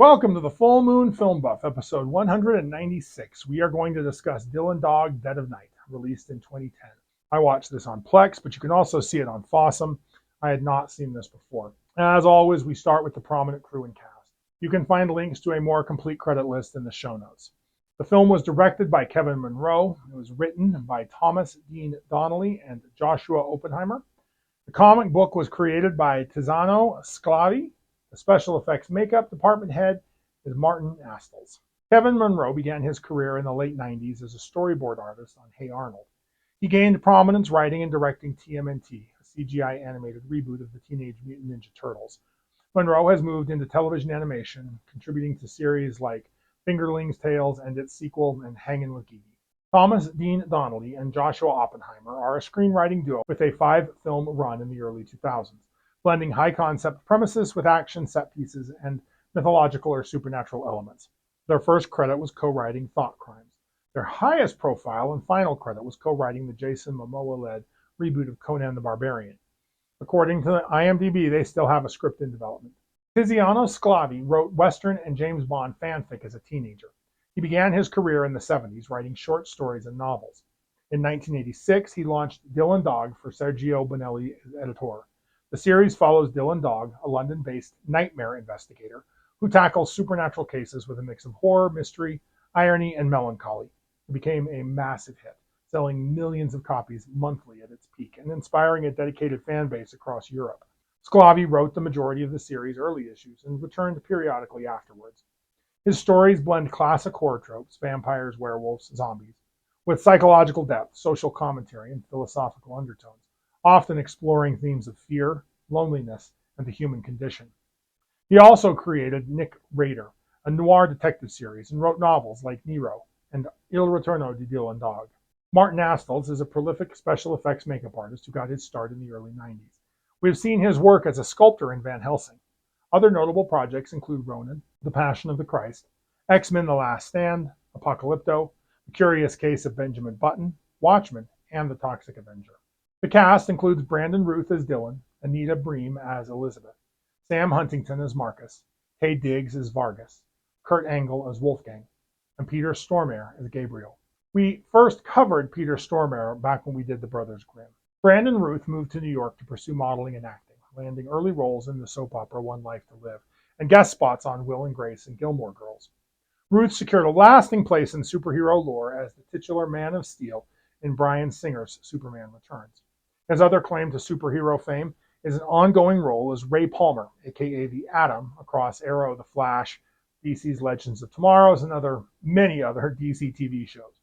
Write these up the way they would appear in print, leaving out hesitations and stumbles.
Welcome to the Full Moon Film Buff, episode 196. We are going to discuss Dylan Dog, Dead of Night, released in 2010. I watched this on Plex, but you can also see it on Fossum. I had not seen this before. As always, we start with the prominent crew and cast. You can find links to a more complete credit list in the show notes. The film was directed by Kevin Monroe. It was written by Thomas Dean Donnelly and Joshua Oppenheimer. The comic book was created by Tiziano Sclavi. The special effects makeup department head is Martin Astles. Kevin Monroe began his career in the late 90s as a storyboard artist on Hey Arnold. He gained prominence writing and directing TMNT, a CGI animated reboot of the Teenage Mutant Ninja Turtles. Monroe has moved into television animation, contributing to series like Fingerling's Tales and its sequel and Hangin' with Gigi. Thomas Dean Donnelly and Joshua Oppenheimer are a screenwriting duo with a 5-film run in the early 2000s. Blending high-concept premises with action set pieces and mythological or supernatural elements. Their first credit was co-writing Thought Crimes. Their highest profile and final credit was co-writing the Jason Momoa-led reboot of Conan the Barbarian. According to IMDb, they still have a script in development. Tiziano Sclavi wrote Western and James Bond fanfic as a teenager. He began his career in the 70s writing short stories and novels. In 1986, he launched Dylan Dog for Sergio Bonelli Editore. The series follows Dylan Dog, a London-based nightmare investigator who tackles supernatural cases with a mix of horror, mystery, irony, and melancholy. It became a massive hit, selling millions of copies monthly at its peak and inspiring a dedicated fan base across Europe. Sclavi wrote the majority of the series' early issues and returned periodically afterwards. His stories blend classic horror tropes, vampires, werewolves, zombies, with psychological depth, social commentary, and philosophical undertones, often exploring themes of fear, loneliness, and the human condition. He also created Nick Rader, a noir detective series, and wrote novels like Nero and Il Ritorno di Dylan Dog. Martin Astles is a prolific special effects makeup artist who got his start in the early 90s. We've seen his work as a sculptor in Van Helsing. Other notable projects include Ronin, The Passion of the Christ, X-Men The Last Stand, Apocalypto, The Curious Case of Benjamin Button, Watchmen, and The Toxic Avenger. The cast includes Brandon Routh as Dylan, Anita Bream as Elizabeth, Sam Huntington as Marcus, Taye Diggs as Vargas, Kurt Angle as Wolfgang, and Peter Stormare as Gabriel. We first covered Peter Stormare back when we did The Brothers Grimm. Brandon Routh moved to New York to pursue modeling and acting, landing early roles in the soap opera One Life to Live, and guest spots on Will and Grace and Gilmore Girls. Routh secured a lasting place in superhero lore as the titular Man of Steel in Bryan Singer's Superman Returns. His other claim to superhero fame is an ongoing role as Ray Palmer, aka the Atom, across Arrow, The Flash, DC's Legends of Tomorrow, and many other DC TV shows.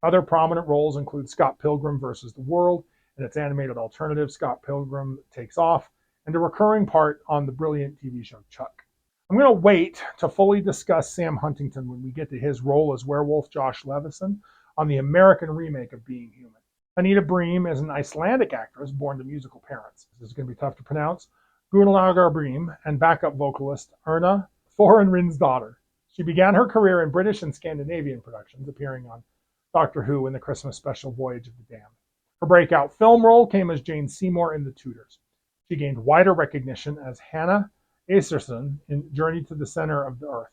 Other prominent roles include Scott Pilgrim vs. the World and its animated alternative Scott Pilgrim Takes Off, and a recurring part on the brilliant TV show Chuck. I'm going to wait to fully discuss Sam Huntington when we get to his role as werewolf Josh Levison on the American remake of Being Human. Anita Bream is an Icelandic actress born to musical parents. This is going to be tough to pronounce. Gunnlaugur Bream and backup vocalist Erna Thorinrinsdottir. She began her career in British and Scandinavian productions, appearing on Doctor Who and the Christmas special Voyage of the Damned. Her breakout film role came as Jane Seymour in The Tudors. She gained wider recognition as Hannah Acerson in Journey to the Center of the Earth.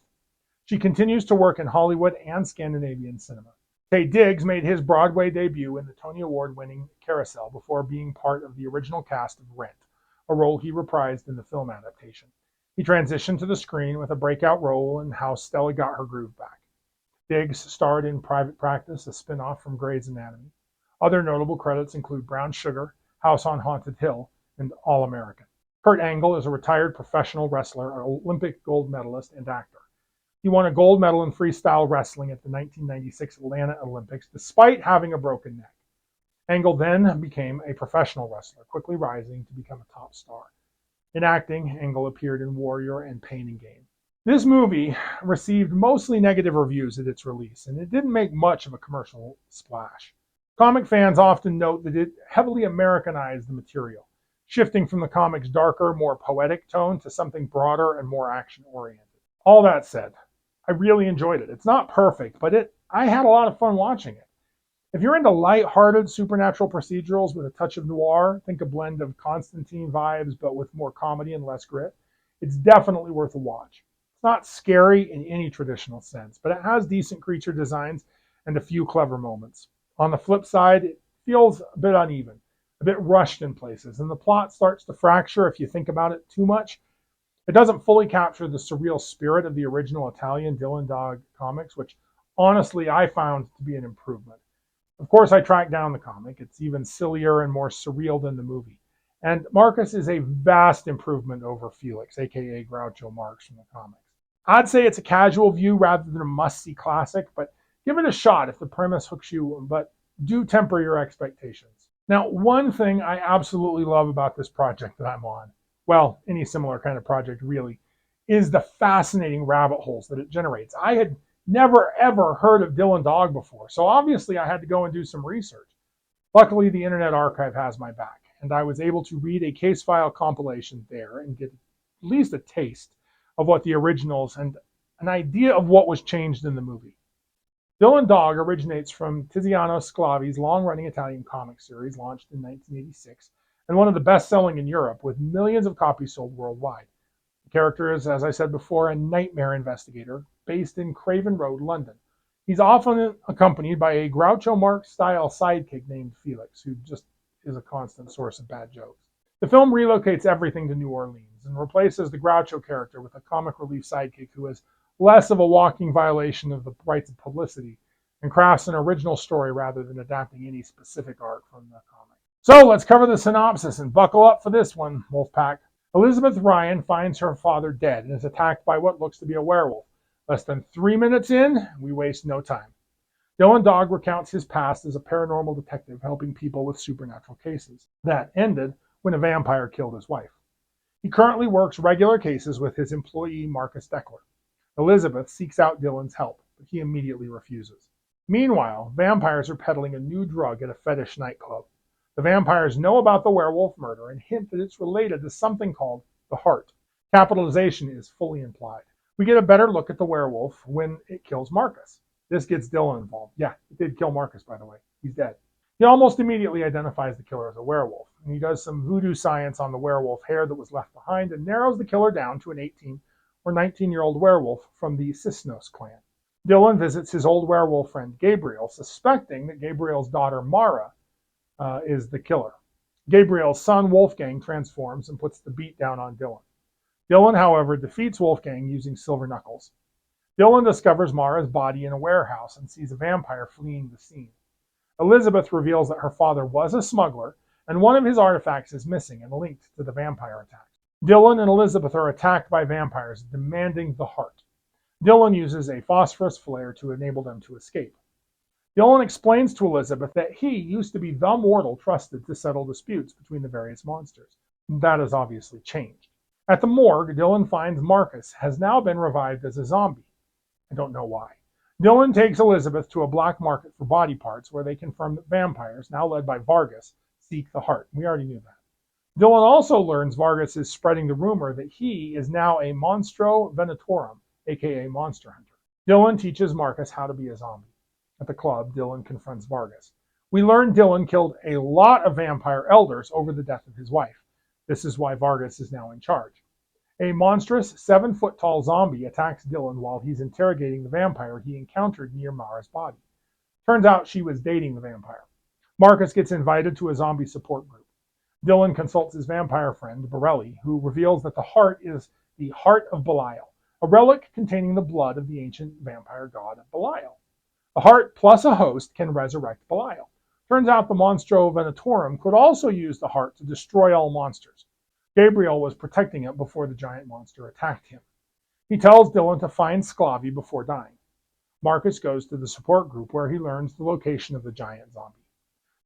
She continues to work in Hollywood and Scandinavian cinema. Taye Diggs made his Broadway debut in the Tony Award-winning Carousel before being part of the original cast of Rent, a role he reprised in the film adaptation. He transitioned to the screen with a breakout role in How Stella Got Her Groove Back. Diggs starred in Private Practice, a spin-off from Grey's Anatomy. Other notable credits include Brown Sugar, House on Haunted Hill, and All American. Kurt Angle is a retired professional wrestler, Olympic gold medalist, and actor. He won a gold medal in freestyle wrestling at the 1996 Atlanta Olympics, despite having a broken neck. Angle then became a professional wrestler, quickly rising to become a top star. In acting, Angle appeared in Warrior and Pain and Gain. This movie received mostly negative reviews at its release, and it didn't make much of a commercial splash. Comic fans often note that it heavily Americanized the material, shifting from the comic's darker, more poetic tone to something broader and more action-oriented. All that said, I really enjoyed it. It's not perfect, but I had a lot of fun watching it. If you're into light-hearted supernatural procedurals with a touch of noir, think a blend of Constantine vibes but with more comedy and less grit, it's definitely worth a watch. It's not scary in any traditional sense, but it has decent creature designs and a few clever moments. On the flip side, it feels a bit uneven, a bit rushed in places, and the plot starts to fracture if you think about it too much. It doesn't fully capture the surreal spirit of the original Italian Dylan Dog comics, which honestly I found to be an improvement. Of course, I tracked down the comic. It's even sillier and more surreal than the movie. And Marcus is a vast improvement over Felix, aka Groucho Marx from the comics. I'd say it's a casual view rather than a must-see classic, but give it a shot if the premise hooks you, but do temper your expectations. Now, one thing I absolutely love about this project that I'm on, well, any similar kind of project really, is the fascinating rabbit holes that it generates. I had never ever heard of Dylan Dog before, so obviously I had to go and do some research. Luckily, the Internet Archive has my back, and I was able to read a case file compilation there and get at least a taste of what the originals and an idea of what was changed in the movie. Dylan Dog originates from Tiziano Sclavi's long-running Italian comic series launched in 1986 and one of the best-selling in Europe with millions of copies sold worldwide. The character is, as I said before, a nightmare investigator based in Craven Road, London. He's often accompanied by a Groucho Marx-style sidekick named Felix, who just is a constant source of bad jokes. The film relocates everything to New Orleans and replaces the Groucho character with a comic relief sidekick who is less of a walking violation of the rights of publicity and crafts an original story rather than adapting any specific arc from the comic. So let's cover the synopsis and buckle up for this one, Wolfpack. Elizabeth Ryan finds her father dead and is attacked by what looks to be a werewolf. Less than 3 minutes in, we waste no time. Dylan Dog recounts his past as a paranormal detective helping people with supernatural cases. That ended when a vampire killed his wife. He currently works regular cases with his employee Marcus Deckler. Elizabeth seeks out Dylan's help, but he immediately refuses. Meanwhile, vampires are peddling a new drug at a fetish nightclub. The vampires know about the werewolf murder and hint that it's related to something called the heart. Capitalization is fully implied. We get a better look at the werewolf when it kills Marcus. This gets Dylan involved. Yeah, it did kill Marcus, by the way. He's dead. He almost immediately identifies the killer as a werewolf, and he does some voodoo science on the werewolf hair that was left behind and narrows the killer down to an 18 or 19-year-old werewolf from the Cisnos clan. Dylan visits his old werewolf friend Gabriel, suspecting that Gabriel's daughter Mara is the killer. Gabriel's son Wolfgang transforms and puts the beat down on Dylan. Dylan, however, defeats Wolfgang using silver knuckles. Dylan discovers Mara's body in a warehouse and sees a vampire fleeing the scene. Elizabeth reveals that her father was a smuggler and one of his artifacts is missing and linked to the vampire attack. Dylan and Elizabeth are attacked by vampires demanding the heart. Dylan uses a phosphorus flare to enable them to escape. Dylan explains to Elizabeth that he used to be the mortal trusted to settle disputes between the various monsters. That has obviously changed. At the morgue, Dylan finds Marcus has now been revived as a zombie. I don't know why. Dylan takes Elizabeth to a black market for body parts where they confirm that vampires, now led by Vargas, seek the heart. We already knew that. Dylan also learns Vargas is spreading the rumor that he is now a Monstro Venatorum, aka Monster Hunter. Dylan teaches Marcus how to be a zombie. At the club, Dylan confronts Vargas. We learn Dylan killed a lot of vampire elders over the death of his wife. This is why Vargas is now in charge. A monstrous 7-foot-tall zombie attacks Dylan while he's interrogating the vampire he encountered near Mara's body. Turns out she was dating the vampire. Marcus gets invited to a zombie support group. Dylan consults his vampire friend, Borelli, who reveals that the heart is the Heart of Belial, a relic containing the blood of the ancient vampire god Belial. The heart plus a host can resurrect Belial. Turns out the Monstro Venatorum could also use the heart to destroy all monsters. Gabriel was protecting it before the giant monster attacked him. He tells Dylan to find Sclavi before dying. Marcus goes to the support group where he learns the location of the giant zombie.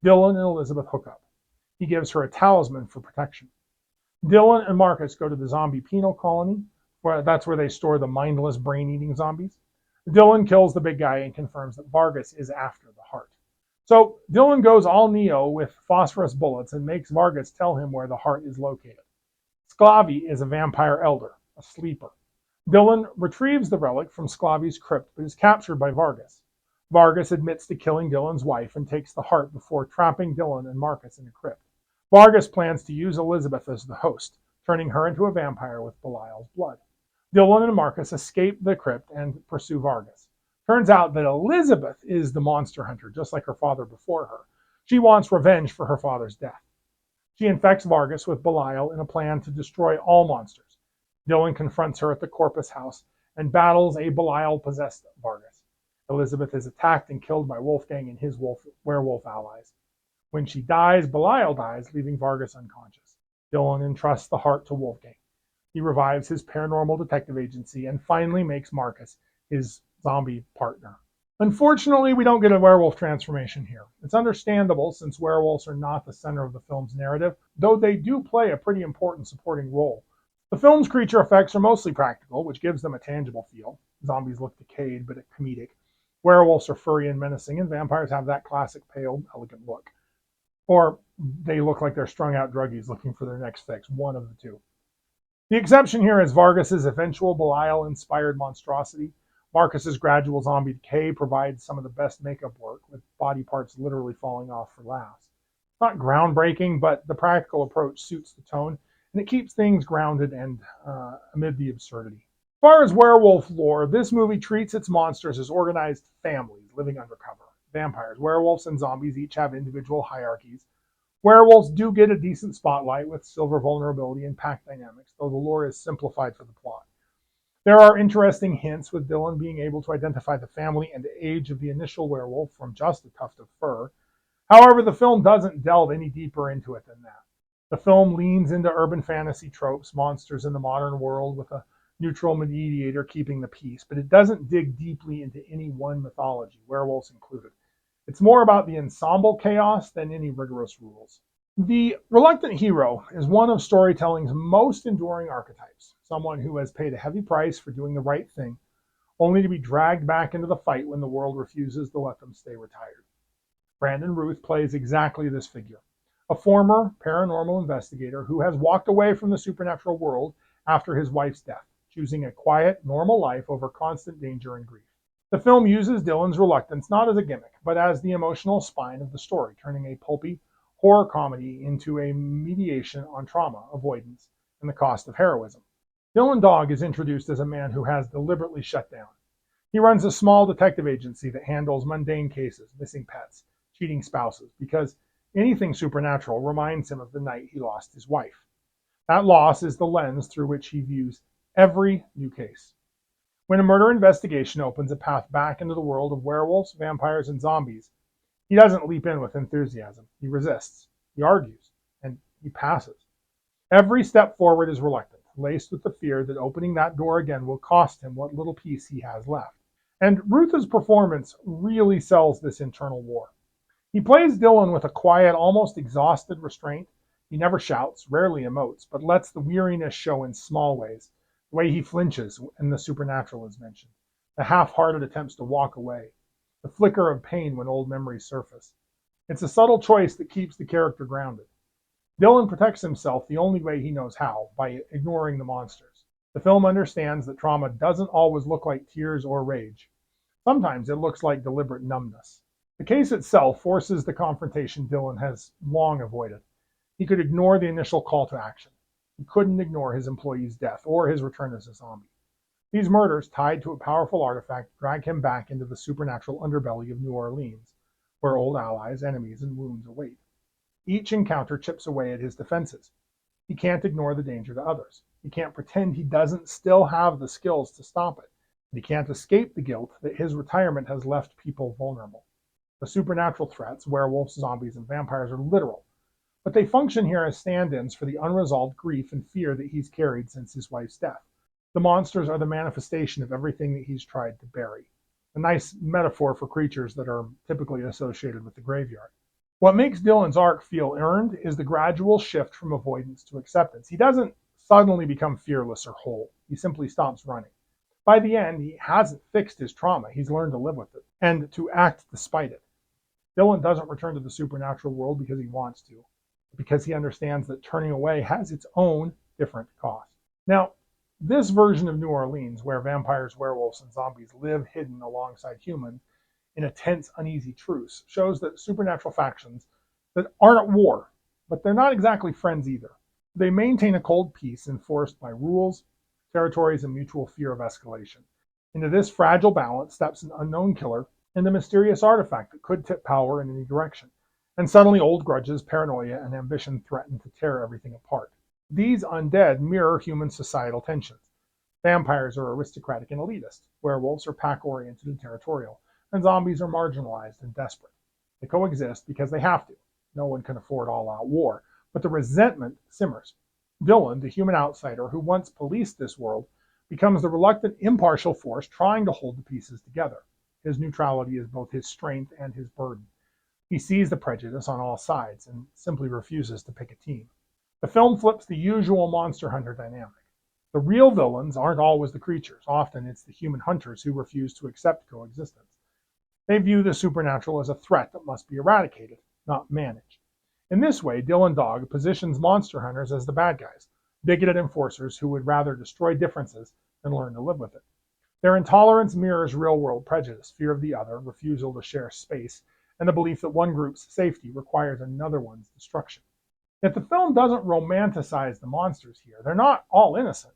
Dylan and Elizabeth hook up. He gives her a talisman for protection. Dylan and Marcus go to the zombie penal colony, that's where they store the mindless brain-eating zombies. Dylan kills the big guy and confirms that Vargas is after the heart. So Dylan goes all Neo with phosphorus bullets and makes Vargas tell him where the heart is located. Sclavi is a vampire elder, a sleeper. Dylan retrieves the relic from Sclavi's crypt but is captured by Vargas. Vargas admits to killing Dylan's wife and takes the heart before trapping Dylan and Marcus in a crypt. Vargas plans to use Elizabeth as the host, turning her into a vampire with Belial's blood. Dylan and Marcus escape the crypt and pursue Vargas. Turns out that Elizabeth is the monster hunter, just like her father before her. She wants revenge for her father's death. She infects Vargas with Belial in a plan to destroy all monsters. Dylan confronts her at the Corpus house and battles a Belial-possessed Vargas. Elizabeth is attacked and killed by Wolfgang and his werewolf allies. When she dies, Belial dies, leaving Vargas unconscious. Dylan entrusts the heart to Wolfgang. He revives his paranormal detective agency and finally makes Marcus his zombie partner. Unfortunately, we don't get a werewolf transformation here. It's understandable since werewolves are not the center of the film's narrative, though they do play a pretty important supporting role. The film's creature effects are mostly practical, which gives them a tangible feel. Zombies look decayed, but comedic. Werewolves are furry and menacing, and vampires have that classic pale, elegant look. Or they look like they're strung out druggies looking for their next fix, one of the two. The exception here is Vargas's eventual Belial-inspired monstrosity. Marcus's gradual zombie decay provides some of the best makeup work, with body parts literally falling off for laughs. It's not groundbreaking, but the practical approach suits the tone, and it keeps things grounded and amid the absurdity. As far as werewolf lore, this movie treats its monsters as organized families living undercover. Vampires, werewolves, and zombies each have individual hierarchies. Werewolves do get a decent spotlight with silver vulnerability and pack dynamics, though the lore is simplified for the plot. There are interesting hints, with Dylan being able to identify the family and age of the initial werewolf from just a tuft of fur. However, the film doesn't delve any deeper into it than that. The film leans into urban fantasy tropes, monsters in the modern world with a neutral mediator keeping the peace, but it doesn't dig deeply into any one mythology, werewolves included. It's more about the ensemble chaos than any rigorous rules. The reluctant hero is one of storytelling's most enduring archetypes, someone who has paid a heavy price for doing the right thing, only to be dragged back into the fight when the world refuses to let them stay retired. Brandon Routh plays exactly this figure, a former paranormal investigator who has walked away from the supernatural world after his wife's death, choosing a quiet, normal life over constant danger and grief. The film uses Dylan's reluctance not as a gimmick, but as the emotional spine of the story, turning a pulpy horror comedy into a mediation on trauma, avoidance, and the cost of heroism. Dylan Dog is introduced as a man who has deliberately shut down. He runs a small detective agency that handles mundane cases, missing pets, cheating spouses, because anything supernatural reminds him of the night he lost his wife. That loss is the lens through which he views every new case. When a murder investigation opens a path back into the world of werewolves, vampires, and zombies, he doesn't leap in with enthusiasm. He resists, he argues, and he passes. Every step forward is reluctant, laced with the fear that opening that door again will cost him what little peace he has left. And Ruth's performance really sells this internal war. He plays Dylan with a quiet, almost exhausted restraint. He never shouts, rarely emotes, but lets the weariness show in small ways. The way he flinches when the supernatural is mentioned, the half-hearted attempts to walk away, the flicker of pain when old memories surface. It's a subtle choice that keeps the character grounded. Dylan protects himself the only way he knows how, by ignoring the monsters. The film understands that trauma doesn't always look like tears or rage. Sometimes it looks like deliberate numbness. The case itself forces the confrontation Dylan has long avoided. He could ignore the initial call to action. He couldn't ignore his employee's death or his return as a zombie. These murders, tied to a powerful artifact, drag him back into the supernatural underbelly of New Orleans, where old allies, enemies, and wounds await. Each encounter chips away at his defenses. He can't ignore the danger to others. He can't pretend he doesn't still have the skills to stop it. And he can't escape the guilt that his retirement has left people vulnerable. The supernatural threats, werewolves, zombies, and vampires, are literal, but they function here as stand-ins for the unresolved grief and fear that he's carried since his wife's death. The monsters are the manifestation of everything that he's tried to bury. A nice metaphor for creatures that are typically associated with the graveyard. What makes Dylan's arc feel earned is the gradual shift from avoidance to acceptance. He doesn't suddenly become fearless or whole. He simply stops running. By the end, he hasn't fixed his trauma. He's learned to live with it and to act despite it. Dylan doesn't return to the supernatural world because he wants to, because he understands that turning away has its own different cost. Now, this version of New Orleans, where vampires, werewolves, and zombies live hidden alongside humans in a tense, uneasy truce, shows that supernatural factions that aren't at war, but they're not exactly friends either. They maintain a cold peace enforced by rules, territories, and mutual fear of escalation. Into this fragile balance steps an unknown killer and a mysterious artifact that could tip power in any direction. And suddenly old grudges, paranoia, and ambition threaten to tear everything apart. These undead mirror human societal tensions. Vampires are aristocratic and elitist, werewolves are pack-oriented and territorial, and zombies are marginalized and desperate. They coexist because they have to. No one can afford all-out war, but the resentment simmers. Dylan, the human outsider who once policed this world, becomes the reluctant, impartial force trying to hold the pieces together. His neutrality is both his strength and his burden. He sees the prejudice on all sides and simply refuses to pick a team. The film flips the usual monster hunter dynamic. The real villains aren't always the creatures. Often it's the human hunters who refuse to accept coexistence. They view the supernatural as a threat that must be eradicated, not managed. In this way, Dylan Dog positions monster hunters as the bad guys, bigoted enforcers who would rather destroy differences than learn to live with it. Their intolerance mirrors real-world prejudice, fear of the other, refusal to share space, and the belief that one group's safety requires another one's destruction. Yet the film doesn't romanticize the monsters here. They're not all innocent.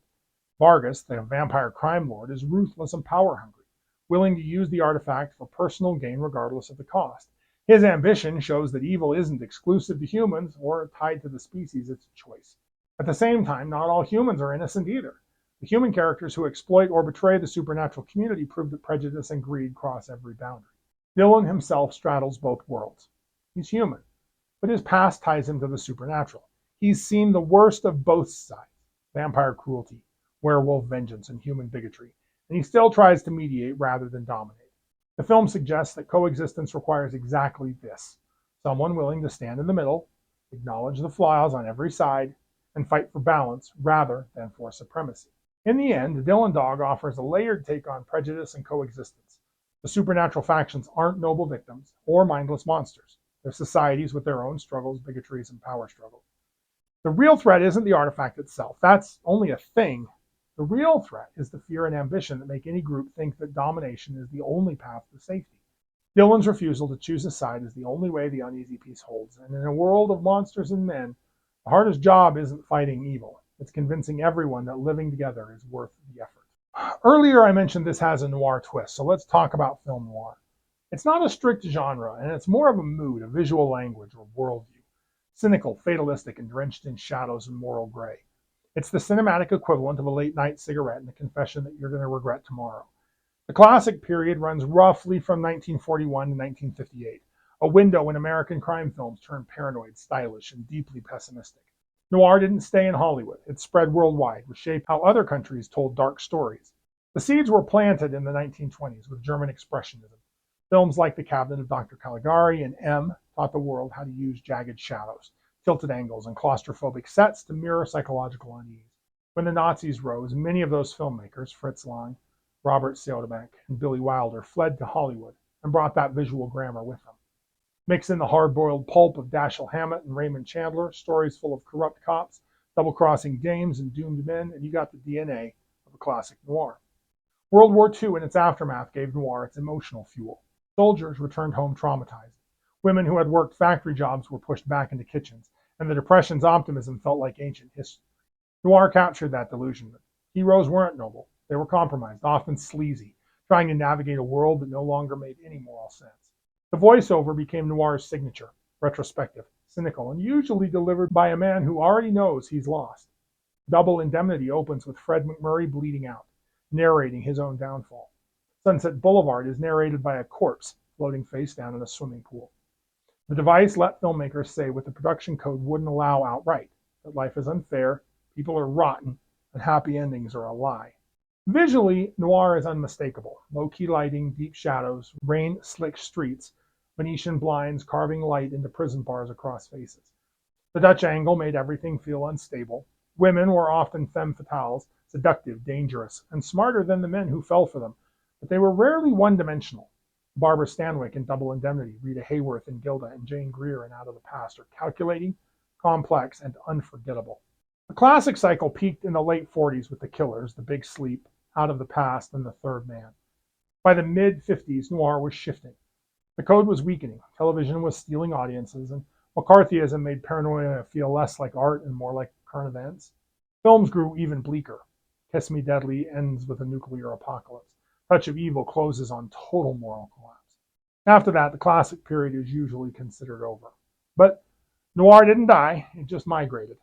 Vargas, the vampire crime lord, is ruthless and power-hungry, willing to use the artifact for personal gain regardless of the cost. His ambition shows that evil isn't exclusive to humans or tied to the species it's a choice. At the same time, not all humans are innocent either. The human characters who exploit or betray the supernatural community prove that prejudice and greed cross every boundary. Dylan himself straddles both worlds. He's human, but his past ties him to the supernatural. He's seen the worst of both sides, vampire cruelty, werewolf vengeance, and human bigotry, and he still tries to mediate rather than dominate. The film suggests that coexistence requires exactly this: someone willing to stand in the middle, acknowledge the flaws on every side, and fight for balance rather than for supremacy. In the end, Dylan Dog offers a layered take on prejudice and coexistence. The supernatural factions aren't noble victims or mindless monsters. They're societies with their own struggles, bigotries, and power struggles. The real threat isn't the artifact itself. That's only a thing. The real threat is the fear and ambition that make any group think that domination is the only path to safety. Dylan's refusal to choose a side is the only way the uneasy peace holds. And in a world of monsters and men, the hardest job isn't fighting evil. It's convincing everyone that living together is worth the effort. Earlier I mentioned this has a noir twist, so let's talk about film noir. It's not a strict genre, and it's more of a mood, a visual language, or worldview. Cynical, fatalistic, and drenched in shadows and moral gray. It's the cinematic equivalent of a late-night cigarette and a confession that you're going to regret tomorrow. The classic period runs roughly from 1941 to 1958, a window when American crime films turned paranoid, stylish, and deeply pessimistic. Noir didn't stay in Hollywood. It spread worldwide, reshaped how other countries told dark stories. The seeds were planted in the 1920s with German Expressionism. Films like The Cabinet of Dr. Caligari and M taught the world how to use jagged shadows, tilted angles, and claustrophobic sets to mirror psychological unease. When the Nazis rose, many of those filmmakers, Fritz Lang, Robert Soderbeck, and Billy Wilder, fled to Hollywood and brought that visual grammar with them. Mix in the hard-boiled pulp of Dashiell Hammett and Raymond Chandler, stories full of corrupt cops, double-crossing dames, and doomed men, and you got the DNA of a classic noir. World War II and its aftermath gave noir its emotional fuel. Soldiers returned home traumatized. Women who had worked factory jobs were pushed back into kitchens, and the Depression's optimism felt like ancient history. Noir captured that delusionment. Heroes weren't noble. They were compromised, often sleazy, trying to navigate a world that no longer made any moral sense. The voiceover became noir's signature, retrospective, cynical, and usually delivered by a man who already knows he's lost. Double Indemnity opens with Fred McMurray bleeding out, narrating his own downfall. Sunset Boulevard is narrated by a corpse floating face down in a swimming pool. The device let filmmakers say what the production code wouldn't allow outright, that life is unfair, people are rotten, and happy endings are a lie. Visually, noir is unmistakable. Low-key lighting, deep shadows, rain-slick streets, Venetian blinds carving light into prison bars across faces. The Dutch angle made everything feel unstable. Women were often femme fatales, seductive, dangerous, and smarter than the men who fell for them, but they were rarely one-dimensional. Barbara Stanwyck in Double Indemnity, Rita Hayworth in Gilda, and Jane Greer in Out of the Past are calculating, complex, and unforgettable. The classic cycle peaked in the late 40s with The Killers, The Big Sleep, Out of the Past, and The Third Man. By the mid-50s, noir was shifting. The code was weakening. Television was stealing audiences, and McCarthyism made paranoia feel less like art and more like current events. Films grew even bleaker. Kiss Me Deadly ends with a nuclear apocalypse. Touch of Evil closes on total moral collapse. After that, the classic period is usually considered over. But noir didn't die, it just migrated.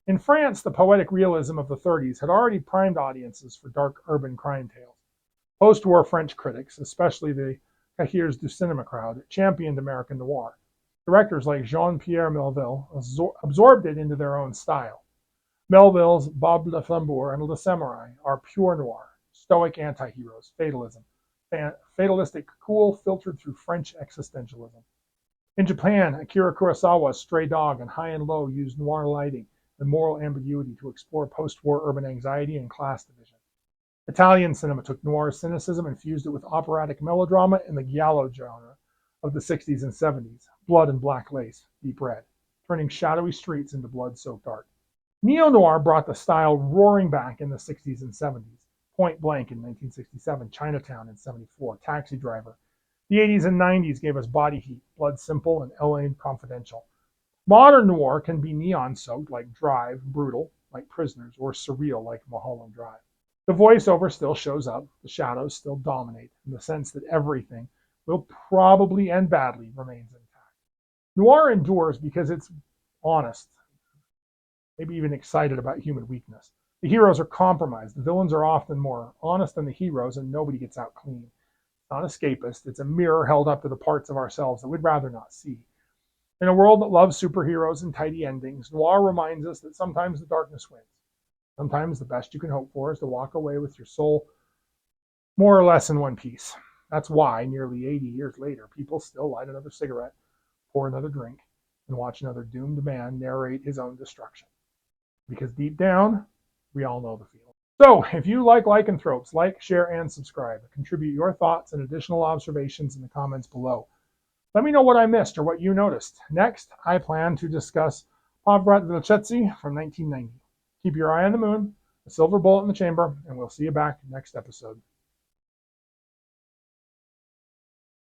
In France, the poetic realism of the 30s had already primed audiences for dark urban crime tales. Post-war French critics, especially the Cahiers du Cinema crowd, championed American noir. Directors like Jean-Pierre Melville absorbed it into their own style. Melville's Bob le Flambeur and Le Samurai are pure noir, stoic anti-heroes, fatalistic cool filtered through French existentialism. In Japan, Akira Kurosawa's Stray Dog and High and Low used noir lighting and moral ambiguity to explore post-war urban anxiety and class division. Italian cinema took noir cynicism and fused it with operatic melodrama in the giallo genre of the 60s and 70s, blood and black lace, deep red, turning shadowy streets into blood-soaked art. Neo-noir brought the style roaring back in the 60s and 70s, Point Blank in 1967, Chinatown in 74, Taxi Driver. The 80s and 90s gave us Body Heat, Blood Simple, and LA Confidential. Modern noir can be neon-soaked like Drive, brutal like Prisoners, or surreal like Mulholland Drive. The voiceover still shows up, the shadows still dominate, in the sense that everything will probably end badly remains intact. Noir endures because it's honest, maybe even excited about human weakness. The heroes are compromised, the villains are often more honest than the heroes, and nobody gets out clean. It's not escapist, it's a mirror held up to the parts of ourselves that we'd rather not see. In a world that loves superheroes and tidy endings, noir reminds us that sometimes the darkness wins. Sometimes the best you can hope for is to walk away with your soul more or less in one piece. That's why, nearly 80 years later, people still light another cigarette, pour another drink, and watch another doomed man narrate his own destruction. Because deep down, we all know the feeling. So, if you like lycanthropes, like, share, and subscribe. Contribute your thoughts and additional observations in the comments below. Let me know what I missed or what you noticed. Next, I plan to discuss Povrat Vilchetzi from 1990. Keep your eye on the moon, a silver bullet in the chamber, and we'll see you back next episode.